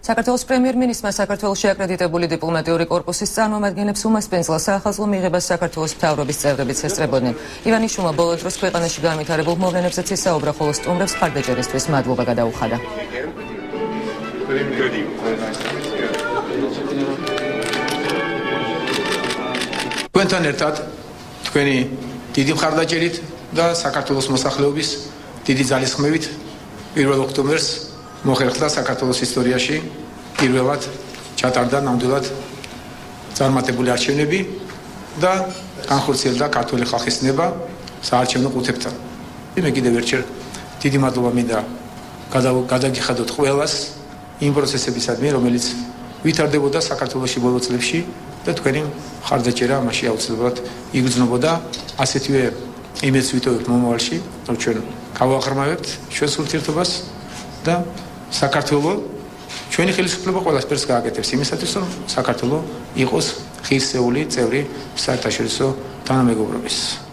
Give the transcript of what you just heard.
საქართველოს პრემიერ-მინისტრმა საქართველოში აკრედიტებული დიპლომატიური კორპუსის წარმომადგენლებს უმასპინძლა საახალწლო მიღებას საქართველოს მთავრობის წევრებიც ესწრებოდნენ. ივანიშვილმა ბოლო დროს ქვეყანაში განვითარებულ მოვლენებზეც ისაუბრა, ხოლო სტუმრებს მხარდაჭერისთვის მადლობა გადაუხადა. თქვენთან ერთად თქვენი დიდი მხარდაჭერით და საქართველოს მოსახლეობის დიდი ძალისხმევით 1 ოქტომბერს მოხერხდა საქართველოს ისტორიაში პირველად ჩატარდა ნამდვილად წარმატებული არჩევნები და განხორციელდა ქართული ხალხის ნება საარჩევნო ყუთებთან. მე კიდევ ერთხელ დიდი მადლობა მინდა გადაგიხადოთ ყველას იმ პროცესებისადმი, რომელიც ვითარდებოდა საქართველოში ბოლო წლებში და თქვენი მხარდაჭერა ამაში აუცილებლად იგრძნობოდა. ასეთივე იმედს ვიტოვებთ მომავალში, რომ ჩვენ გავააღრმავებთ ჩვენს ურთიერთობას და საქართველო ჩვენი ხელისუფლება ყველასფერს გააკეთებს იმისათვის, რომ საქართველო იყოს ღირსეული წევრი საერთაშორისო თანამეგობრობის.